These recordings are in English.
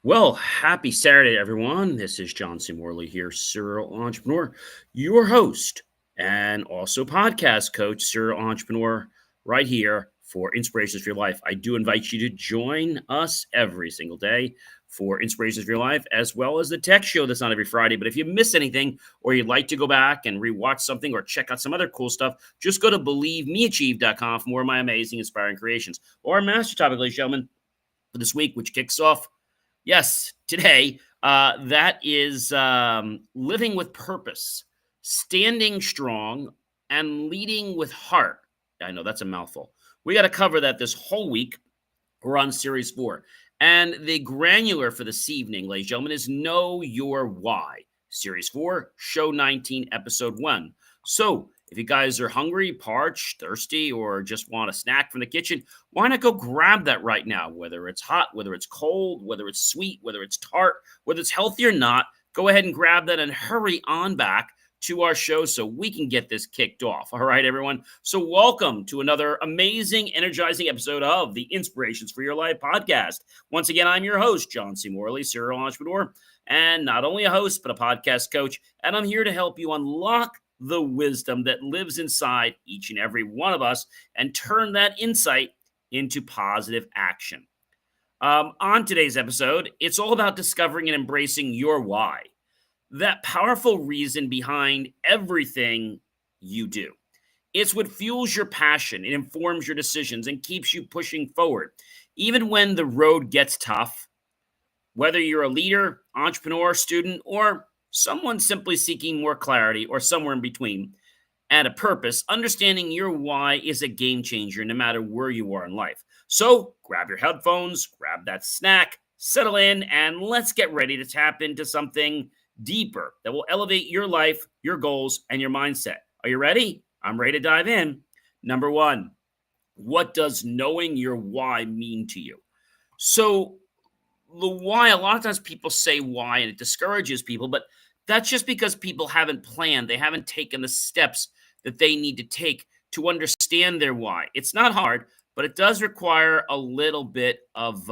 Well, happy Saturday, everyone. This is John C. Morley here, serial entrepreneur, your host, and also podcast coach, serial entrepreneur, right here for Inspirations for Your Life. I do invite you to join us every single day for Inspirations for Your Life, as well as the tech show that's not every Friday. But if you miss anything, or you'd like to go back and rewatch something or check out some other cool stuff, just go to believemeachieve.com for more of my amazing, inspiring creations. Or our master topic, ladies and gentlemen, for this week, which kicks off yes, today, that is living with purpose, standing strong, and leading with heart. I know that's a mouthful. We got to cover that this whole week. We're on series 4. And the granular for this evening, ladies and gentlemen, is Know Your Why. Series 4, Show 19, Episode 1. So, if you guys are hungry, parched, thirsty, or just want a snack from the kitchen, why not go grab that right now? Whether it's hot, whether it's cold, whether it's sweet, whether it's tart, whether it's healthy or not, go ahead and grab that and hurry on back to our show so we can get this kicked off. All right, everyone. So, welcome to another amazing, energizing episode of the Inspirations for Your Life podcast. Once again, I'm your host, John C. Morley, serial entrepreneur, and not only a host, but a podcast coach. And I'm here to help you unlock the wisdom that lives inside each and every one of us and turn that insight into positive action. On today's episode, it's all about discovering and embracing your why, that powerful reason behind everything you do. It's what fuels your passion, it informs your decisions, and keeps you pushing forward. Even when the road gets tough, whether you're a leader, entrepreneur, student, or someone simply seeking more clarity or somewhere in between, and a purpose, understanding your why is a game changer no matter where you are in life. So grab your headphones, grab that snack, settle in, and let's get ready to tap into something deeper that will elevate your life, your goals, and your mindset. Are you ready? I'm ready to dive in. Number 1, what does knowing your why mean to you? So, the why, a lot of times people say why and it discourages people, but that's just because people haven't planned. They haven't taken the steps that they need to take to understand their why. It's not hard, but it does require a little bit of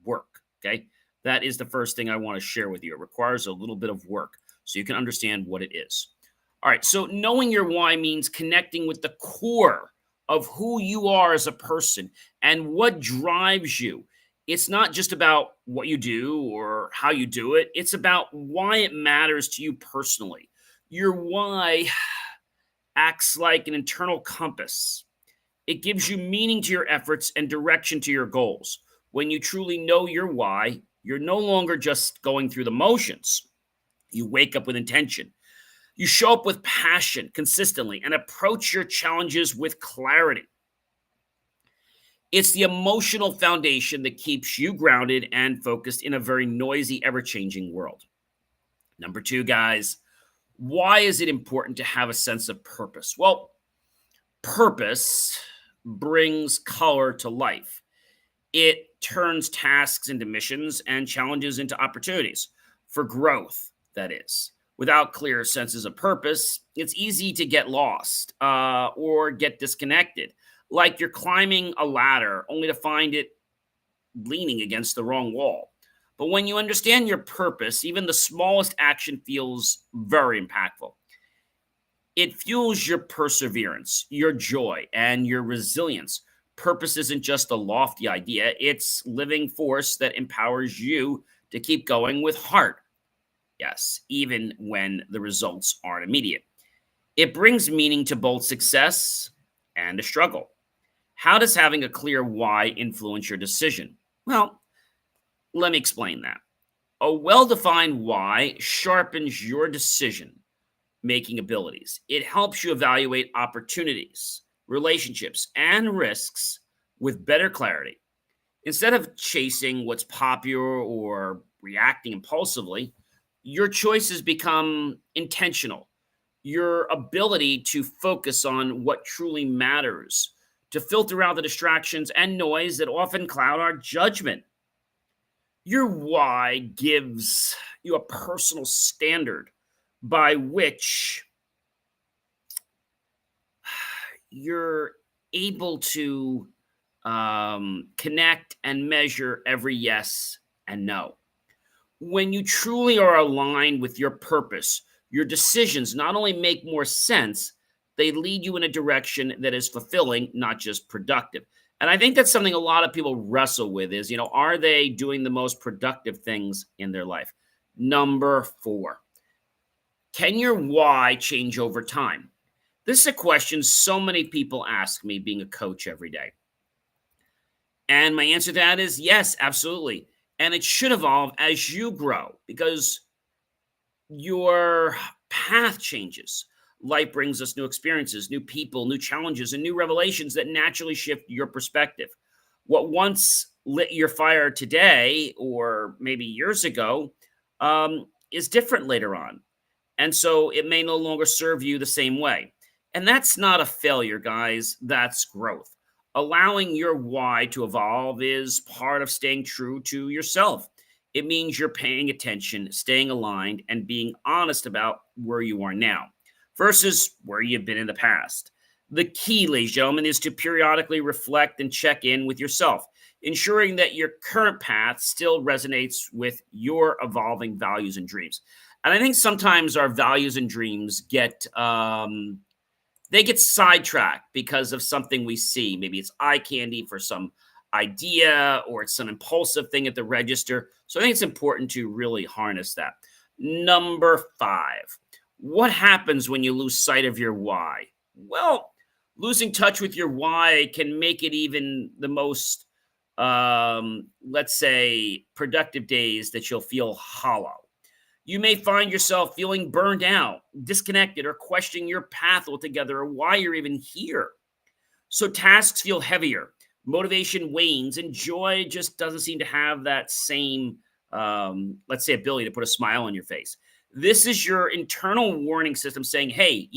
work. Okay. That is the first thing I want to share with you. It requires a little bit of work so you can understand what it is. All right. So, knowing your why means connecting with the core of who you are as a person and what drives you. It's not just about what you do or how you do it. It's about why it matters to you personally. Your why acts like an internal compass. It gives you meaning to your efforts and direction to your goals. When you truly know your why, you're no longer just going through the motions. You wake up with intention. You show up with passion consistently and approach your challenges with clarity. It's the emotional foundation that keeps you grounded and focused in a very noisy, ever changing world. Number 2, guys, why is it important to have a sense of purpose? Well, purpose brings color to life. It turns tasks into missions and challenges into opportunities for growth, that is. Without clear senses of purpose, it's easy to get lost or get disconnected, like you're climbing a ladder only to find it leaning against the wrong wall. But when you understand your purpose, even the smallest action feels very impactful. It fuels your perseverance, your joy, and your resilience. Purpose isn't just a lofty idea, it's living force that empowers you to keep going with heart. Yes, even when the results aren't immediate. It brings meaning to both success and a struggle. How does having a clear why influence your decision? Well, let me explain that. A well defined why sharpens your decision making abilities. It helps you evaluate opportunities, relationships, and risks with better clarity. Instead of chasing what's popular or reacting impulsively, your choices become intentional. Your ability to focus on what truly matters, to filter out the distractions and noise that often cloud our judgment. Your why gives you a personal standard by which you're able to connect and measure every yes and no. When you truly are aligned with your purpose, your decisions not only make more sense, they lead you in a direction that is fulfilling, not just productive. And I think that's something a lot of people wrestle with is, are they doing the most productive things in their life? Number 4, can your why change over time? This is a question so many people ask me being a coach every day. And my answer to that is yes, absolutely. And it should evolve as you grow because your path changes. Life brings us new experiences, new people, new challenges, and new revelations that naturally shift your perspective. What once lit your fire today, or maybe years ago, is different later on. And so it may no longer serve you the same way. And that's not a failure, guys. That's growth. Allowing your why to evolve is part of staying true to yourself. It means you're paying attention, staying aligned, and being honest about where you are now versus where you've been in the past. The key, ladies and gentlemen, is to periodically reflect and check in with yourself, ensuring that your current path still resonates with your evolving values and dreams. And I think sometimes our values and dreams get they get sidetracked because of something we see. Maybe it's eye candy for some idea or it's some impulsive thing at the register. So I think it's important to really harness that. Number 5, what happens when you lose sight of your why? Well, losing touch with your why can make it even the most, let's say, productive days that you'll feel hollow. You may find yourself feeling burned out, disconnected, or questioning your path altogether or why you're even here. So tasks feel heavier, motivation wanes, and joy just doesn't seem to have that same, let's say, ability to put a smile on your face. This is your internal warning system saying, hey,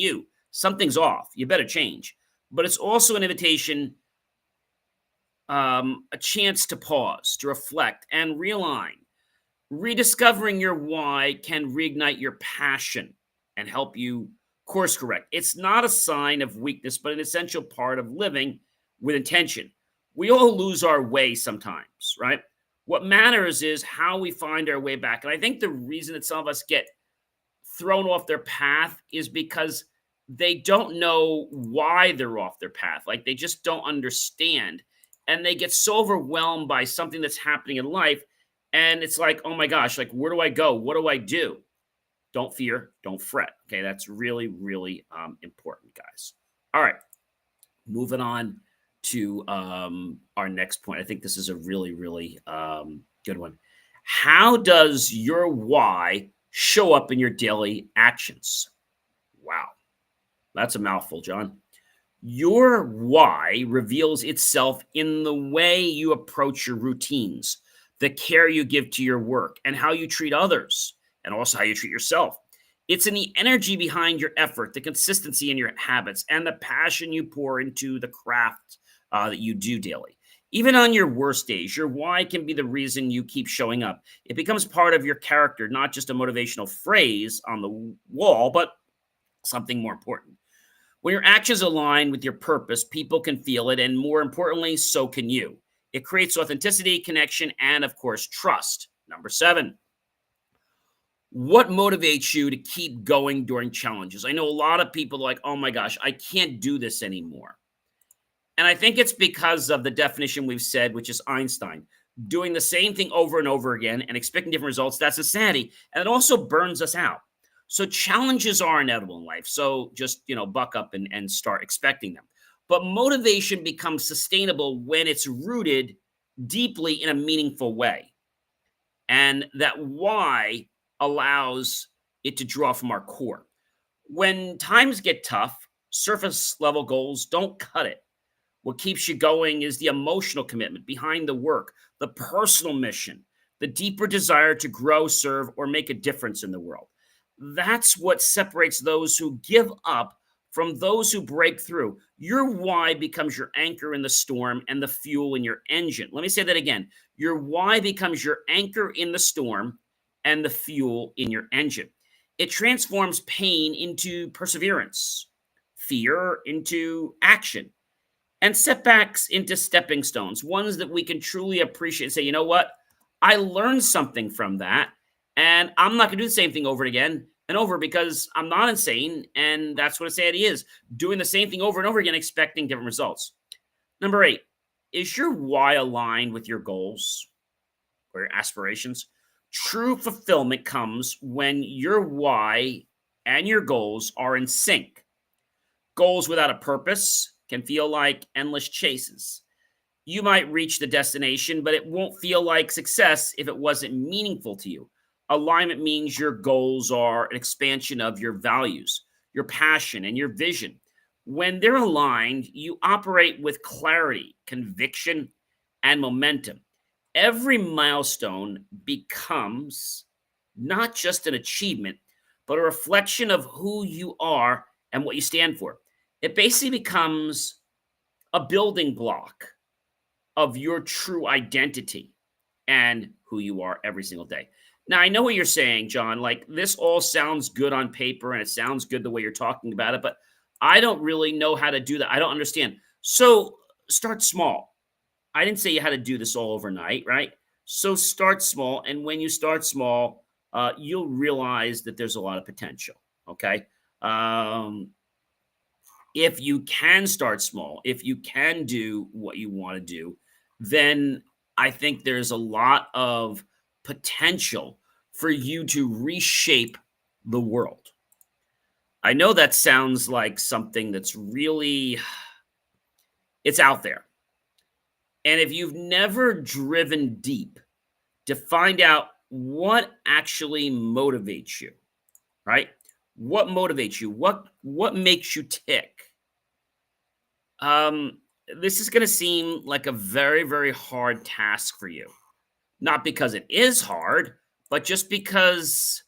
something's off. You better change. But it's also an invitation, a chance to pause, to reflect, and realign. Rediscovering your why can reignite your passion and help you course correct. It's not a sign of weakness, but an essential part of living with intention. We all lose our way sometimes, right? What matters is how we find our way back. And I think the reason that some of us get thrown off their path is because they don't know why they're off their path. Like they just don't understand. And they get so overwhelmed by something that's happening in life. And it's like, oh my gosh, like, where do I go? What do I do? Don't fear, don't fret. Okay, that's really, really important, guys. All right, moving on to our next point. I think this is a really, really good one. How does your why show up in your daily actions? Wow, that's a mouthful, John. Your why reveals itself in the way you approach your routines, the care you give to your work, and how you treat others, and also how you treat yourself. It's in the energy behind your effort, the consistency in your habits, and the passion you pour into the craft that you do daily. Even on your worst days, your why can be the reason you keep showing up. It becomes part of your character, not just a motivational phrase on the wall, but something more important. When your actions align with your purpose, people can feel it, and more importantly, so can you. It creates authenticity, connection, and of course, trust. Number 7, what motivates you to keep going during challenges? I know a lot of people are like, oh my gosh, I can't do this anymore. And I think it's because of the definition we've said, which is Einstein. Doing the same thing over and over again and expecting different results, that's insanity. And it also burns us out. So challenges are inevitable in life. So just, buck up and start expecting them. But motivation becomes sustainable when it's rooted deeply in a meaningful way. And that why allows it to draw from our core. When times get tough, surface level goals don't cut it. What keeps you going is the emotional commitment behind the work, the personal mission, the deeper desire to grow, serve, or make a difference in the world. That's what separates those who give up from those who break through. Your why becomes your anchor in the storm and the fuel in your engine. Let me say that again. Your why becomes your anchor in the storm and the fuel in your engine. It transforms pain into perseverance, fear into action, and setbacks into stepping stones, ones that we can truly appreciate and say, you know what? I learned something from that, and I'm not going to do the same thing over and again and over because I'm not insane. And that's what insanity is, doing the same thing over and over again, expecting different results. Number 8, is your why aligned with your goals or your aspirations? True fulfillment comes when your why and your goals are in sync. Goals without a purpose can feel like endless chases. You might reach the destination, but it won't feel like success if it wasn't meaningful to you. Alignment means your goals are an expansion of your values, your passion, and your vision. When they're aligned, you operate with clarity, conviction, and momentum. Every milestone becomes not just an achievement, but a reflection of who you are and what you stand for. It basically becomes a building block of your true identity and who you are every single day. Now, I know what you're saying, John. Like, this all sounds good on paper and it sounds good the way you're talking about it, but I don't really know how to do that. I don't understand. So, start small. I didn't say you had to do this all overnight, right? So, start small. And when you start small, you'll realize that there's a lot of potential. Okay. Um, if you can start small, if you can do what you want to do, then I think there's a lot of potential for you to reshape the world. I know that sounds like something that's really it's out there. And if you've never driven deep to find out what actually motivates you, right? What motivates you? What makes you tick? Um, this is going to seem like a very, very hard task for you. Not because it is hard, but just because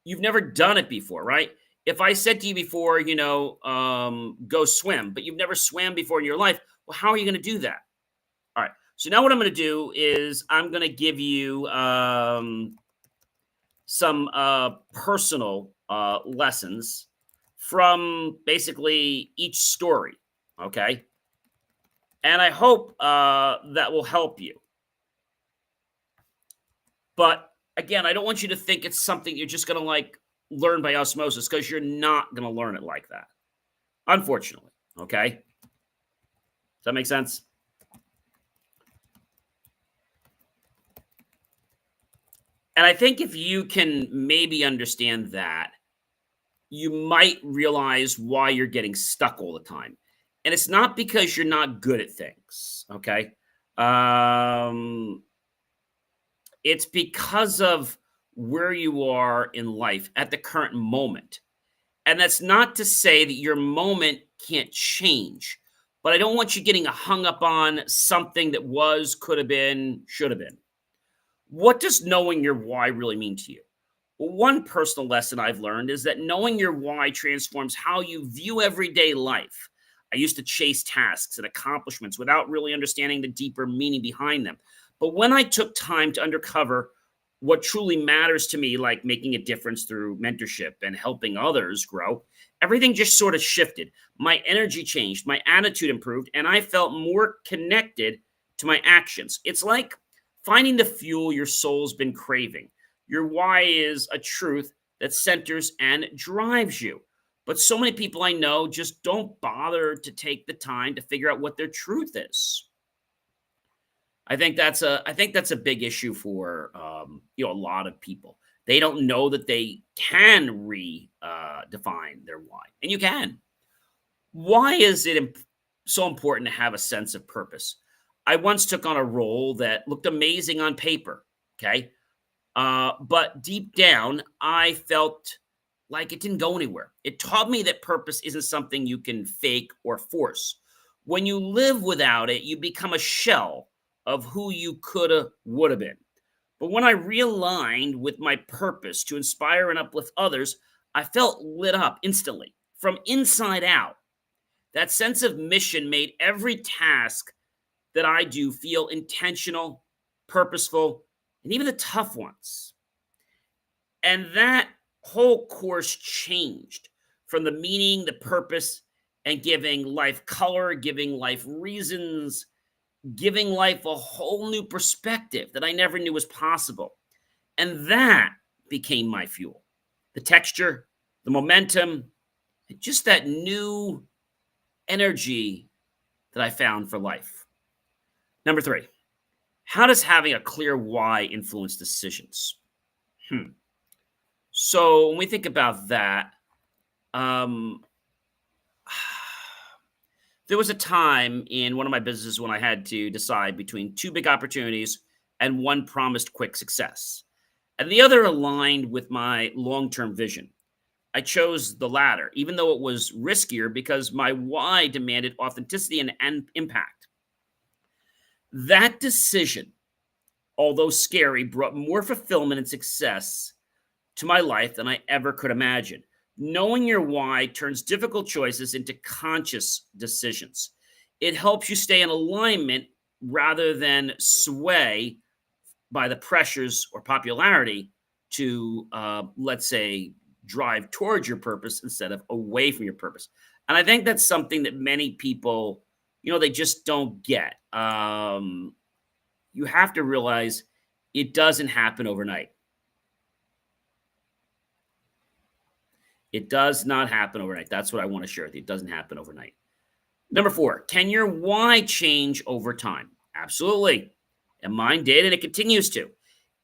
you've never done it before, right? If I said to you before, go swim, but you've never swam before in your life, well, how are you going to do that? All right. So now what I'm going to do is I'm going to give you some personal lessons from basically each story. Okay. And I hope that will help you. But again, I don't want you to think it's something you're just going to like learn by osmosis, because you're not going to learn it like that, unfortunately. Okay. Does that make sense? And I think if you can maybe understand that, you might realize why you're getting stuck all the time. And it's not because you're not good at things. Okay. Um, It's because of where you are in life at the current moment. And that's not to say that your moment can't change, but I don't want you getting hung up on something that was, could have been, should have been. What does knowing your why really mean to you? Well, one personal lesson I've learned is that knowing your why transforms how you view everyday life. I used to chase tasks and accomplishments without really understanding the deeper meaning behind them. But when I took time to uncover what truly matters to me, like making a difference through mentorship and helping others grow, everything just sort of shifted. My energy changed, my attitude improved, and I felt more connected to my actions. It's like finding the fuel your soul's been craving. Your why is a truth that centers and drives you. But so many people I know just don't bother to take the time to figure out what their truth is. I think that's a big issue for a lot of people. They don't know that they can define their why, and you can. Why is it so important to have a sense of purpose? I once took on a role that looked amazing on paper. Okay, but deep down, I felt like it didn't go anywhere. It taught me that purpose isn't something you can fake or force. When you live without it, you become a shell of who you coulda, woulda been. But when I realigned with my purpose to inspire and uplift others, I felt lit up instantly from inside out. That sense of mission made every task that I do feel intentional, purposeful, and even the tough ones. And that whole course changed from the meaning, the purpose, and giving life color, giving life reasons. giving life a whole new perspective that I never knew was possible. And that became my fuel. The texture, the momentum, just that new energy that I found for life. Number three, how does having a clear why influence decisions? Hmm. So when we think about that, um, there was a time in one of my businesses when I had to decide between two big opportunities and one promised quick success, and the other aligned with my long term vision. I chose the latter, even though it was riskier because my why demanded authenticity and impact. That decision, although scary, brought more fulfillment and success to my life than I ever could imagine. Knowing your why turns difficult choices into conscious decisions. It helps you stay in alignment rather than sway by the pressures or popularity to, let's say, drive towards your purpose instead of away from your purpose. And I think that's something that many people, they just don't get. You have to realize it doesn't happen overnight. It does not happen overnight. That's what I want to share with you. It doesn't happen overnight. Number four, can your why change over time? Absolutely. And mine did, and it continues to.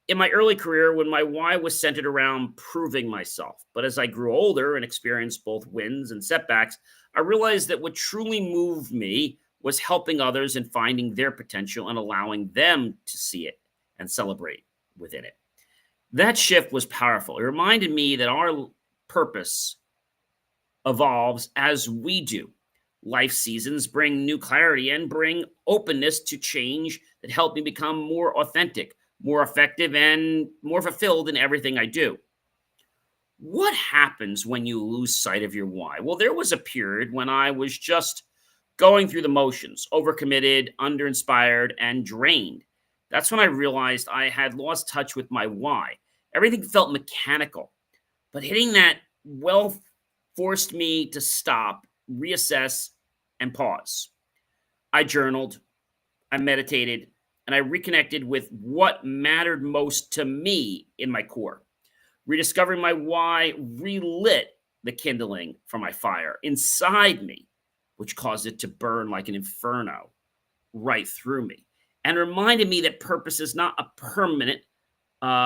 In my early career, when my why was centered around proving myself. But as I grew older and experienced both wins and setbacks, I realized that what truly moved me was helping others and finding their potential and allowing them to see it and celebrate within it. That shift was powerful. It reminded me that our purpose evolves as we do. Life seasons bring new clarity and bring openness to change that help me become more authentic, more effective, and more fulfilled in everything I do. What happens when you lose sight of your why? Well, there was a period when I was just going through the motions, overcommitted, underinspired, and drained. That's when I realized I had lost touch with my why. Everything felt mechanical, but hitting that well forced me to stop, reassess, and pause. I journaled, I meditated, and I reconnected with what mattered most to me in my core. Rediscovering my why relit the kindling from my fire inside me, which caused it to burn like an inferno right through me, and reminded me that purpose is not a permanent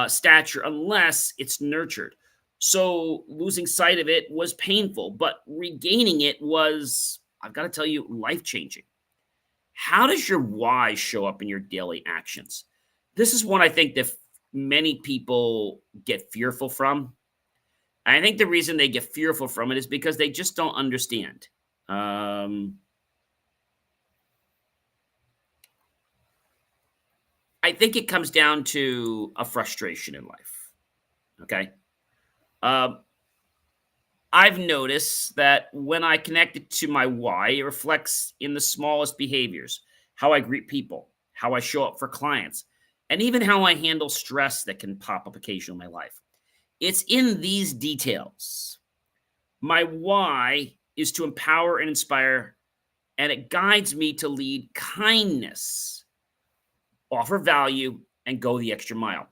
stature unless it's nurtured. So losing sight of it was painful, but regaining it was, I've got to tell you, life changing. How does your why show up in your daily actions? This is one I think that many people get fearful from. I think the reason they get fearful from it is because they just don't understand. I think it comes down to a frustration in life. Okay. Um, I've noticed that when I connect it to my why, it reflects in the smallest behaviors, how I greet people, how I show up for clients, and even how I handle stress that can pop up occasionally in my life. It's in these details. My why is to empower and inspire, and it guides me to lead kindness, offer value, and go the extra mile.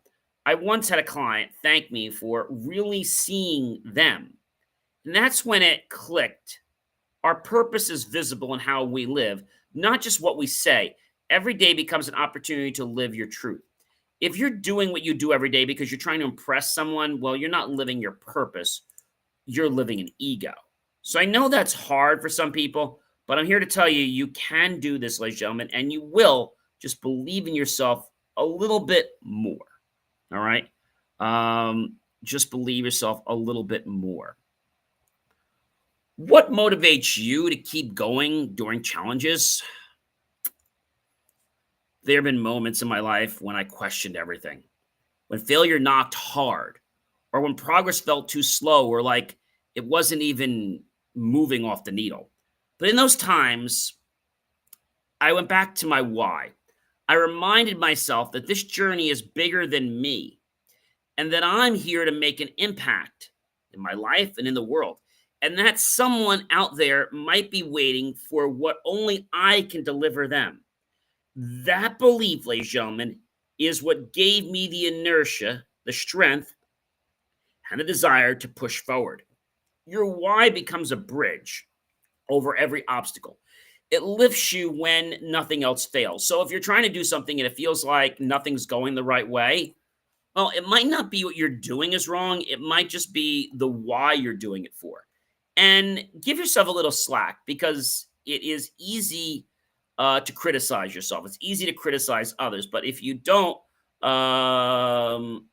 I once had a client thank me for really seeing them. And that's when it clicked. Our purpose is visible in how we live, not just what we say. Every day becomes an opportunity to live your truth. If you're doing what you do every day because you're trying to impress someone, well, you're not living your purpose. You're living an ego. So I know that's hard for some people, but I'm here to tell you, you can do this, ladies and gentlemen, and you will. Just believe in yourself a little bit more. All right? Just believe yourself a little bit more. What motivates you to keep going during challenges? There have been moments in my life when I questioned everything, when failure knocked hard, or when progress felt too slow, or like it wasn't even moving off the needle. But in those times, I went back to my why. I reminded myself that this journey is bigger than me and that I'm here to make an impact in my life and in the world. And that someone out there might be waiting for what only I can deliver them. That belief, ladies and gentlemen, is what gave me the inertia, the strength, and the desire to push forward. Your why becomes a bridge over every obstacle. It lifts you when nothing else fails. So if you're trying to do something and it feels like nothing's going the right way, well, it might not be what you're doing is wrong. It might just be the why you're doing it for. And give yourself a little slack because it is easy to criticize yourself. It's easy to criticize others. But if you don't, um,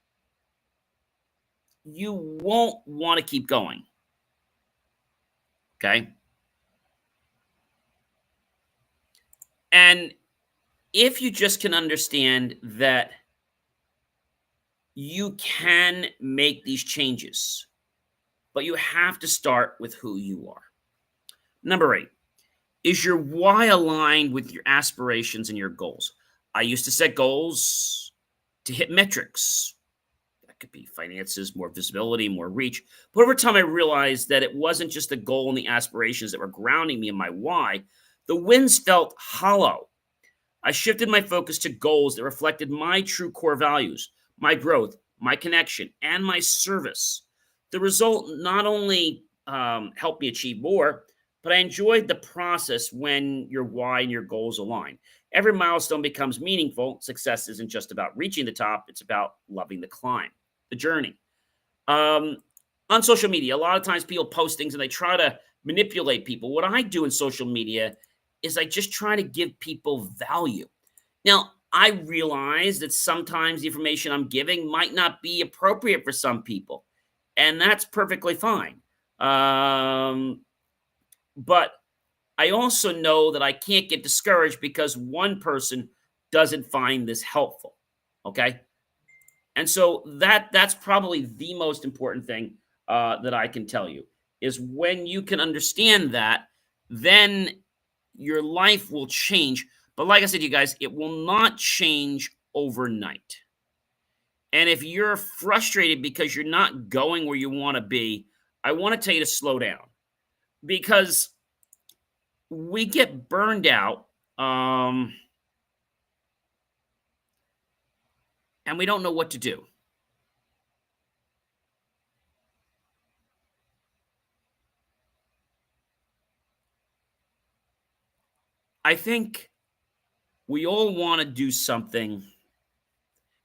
you won't want to keep going. Okay. And if you just can understand that you can make these changes, but you have to start with who you are. Number 8, is your why aligned with your aspirations and your goals? I used to set goals to hit metrics. That could be finances, more visibility, more reach. But over time, I realized that it wasn't just the goal and the aspirations that were grounding me in my why. The wins felt hollow. I shifted my focus to goals that reflected my true core values, my growth, my connection, and my service. The result not only helped me achieve more, but I enjoyed the process when your why and your goals align. Every milestone becomes meaningful. Success isn't just about reaching the top, it's about loving the climb, the journey. Um, on social media, a lot of times people post things and they try to manipulate people. What I do in social media is I just try to give people value. Now, I realize that sometimes the information I'm giving might not be appropriate for some people, and that's perfectly fine. But I also know that I can't get discouraged because one person doesn't find this helpful. Okay. And so that's probably the most important thing that I can tell you is when you can understand that, then your life will change. But like I said, you guys, it will not change overnight. And if you're frustrated because you're not going where you want to be, I want to tell you to slow down because we get burned out and we don't know what to do. I think we all want to do something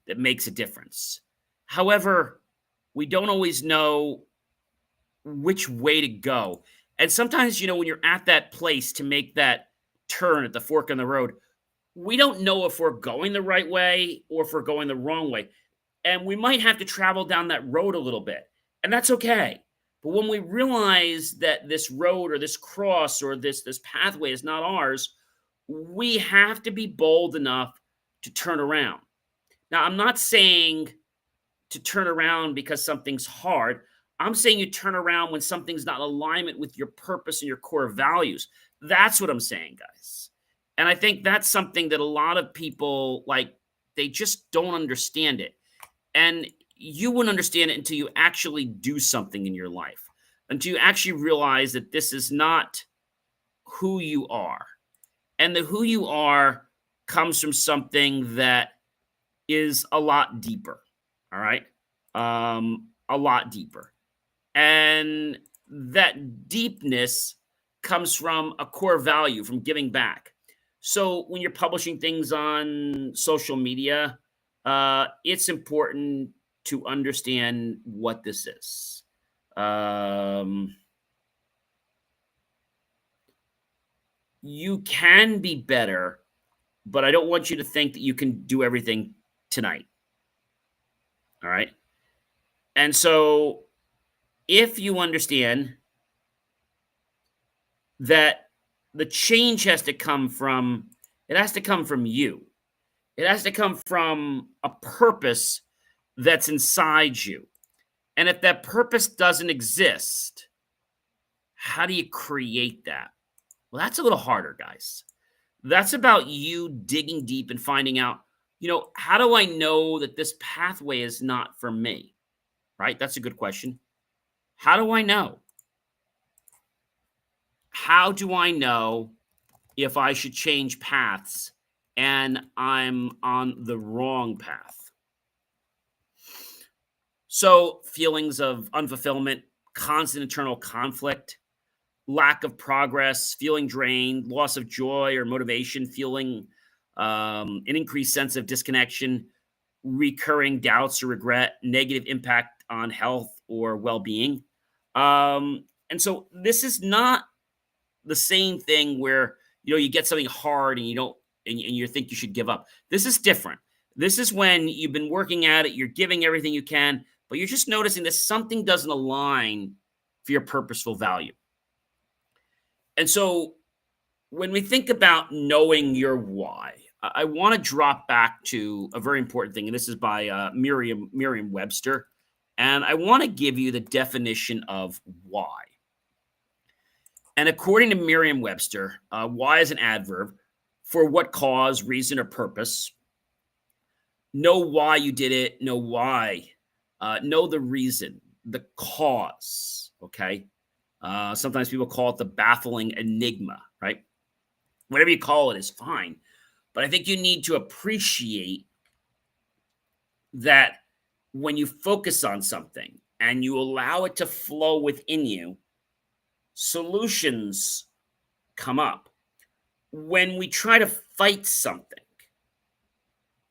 that makes a difference. However, we don't always know which way to go. And sometimes, when you're at that place to make that turn at the fork in the road, we don't know if we're going the right way or if we're going the wrong way. And we might have to travel down that road a little bit. And that's okay. But when we realize that this road or this cross or this pathway is not ours, we have to be bold enough to turn around. Now, I'm not saying to turn around because something's hard. I'm saying you turn around when something's not in alignment with your purpose and your core values. That's what I'm saying, guys. And I think that's something that a lot of people they just don't understand it. And you wouldn't understand it until you actually do something in your life, until you actually realize that this is not who you are. And the who you are comes from something that is a lot deeper. All right. A lot deeper. And that deepness comes from a core value, from giving back. So when you're publishing things on social media, it's important to understand what this is. You can be better, but I don't want you to think that you can do everything tonight. All right. And so if you understand that the change has to come from, it has to come from you. It has to come from a purpose that's inside you. And if that purpose doesn't exist, how do you create that? Well, that's a little harder, guys. That's about you digging deep and finding out, how do I know that this pathway is not for me? Right? That's a good question. How do I know? How do I know if I should change paths and I'm on the wrong path. So, feelings of unfulfillment, constant internal conflict, lack of progress, feeling drained, loss of joy or motivation, feeling an increased sense of disconnection, recurring doubts or regret, negative impact on health or well being. And so, this is not the same thing where you get something hard and you don't and you think you should give up. This is different. This is when you've been working at it, you're giving everything you can, but you're just noticing that something doesn't align for your purposeful value. And so when we think about knowing your why, I want to drop back to a very important thing, and this is by Merriam-Webster, and I want to give you the definition of why. And according to Merriam-Webster, why is an adverb for what cause, reason, or purpose. Know why you did it. Know why. Know the reason, the cause. Okay. Sometimes people call it the baffling enigma, right? Whatever you call it is fine. But I think you need to appreciate that when you focus on something and you allow it to flow within you, solutions come up. When we try to fight something,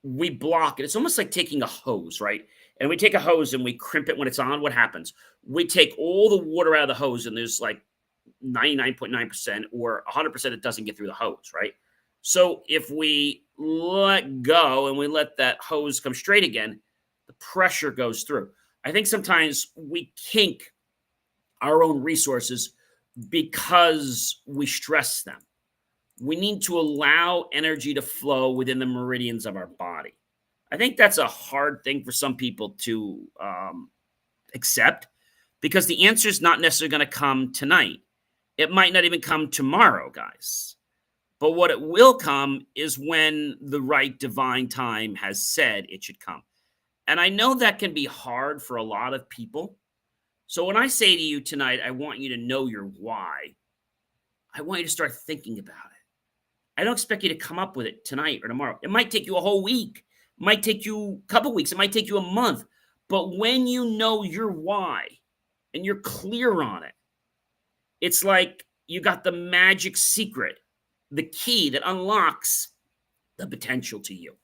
we block it. It's almost like taking a hose, right? And we take a hose and we crimp it when it's on. What happens? We take all the water out of the hose, and there's like 99.9% or 100% that doesn't get through the hose, right? So if we let go and we let that hose come straight again, the pressure goes through. I think sometimes we kink our own resources because we stress them. We need to allow energy to flow within the meridians of our body. I think that's a hard thing for some people to accept, because the answer is not necessarily going to come tonight. It might not even come tomorrow, guys. But what it will come is when the right divine time has said it should come. And I know that can be hard for a lot of people. So when I say to you tonight, I want you to know your why, I want you to start thinking about it. I don't expect you to come up with it tonight or tomorrow. It might take you a whole week. It might take you a couple weeks. It might take you a month. But when you know your why and you're clear on it, it's like you got the magic secret, the key that unlocks the potential to you.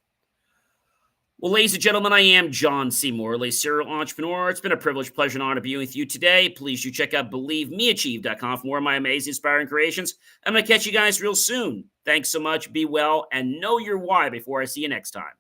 Well, ladies and gentlemen, I am John C. Morley, serial entrepreneur. It's been a privilege, pleasure, and honor to be with you today. Please do check out BelieveMeAchieve.com for more of my amazing, inspiring creations. I'm going to catch you guys real soon. Thanks so much. Be well, and know your why before I see you next time.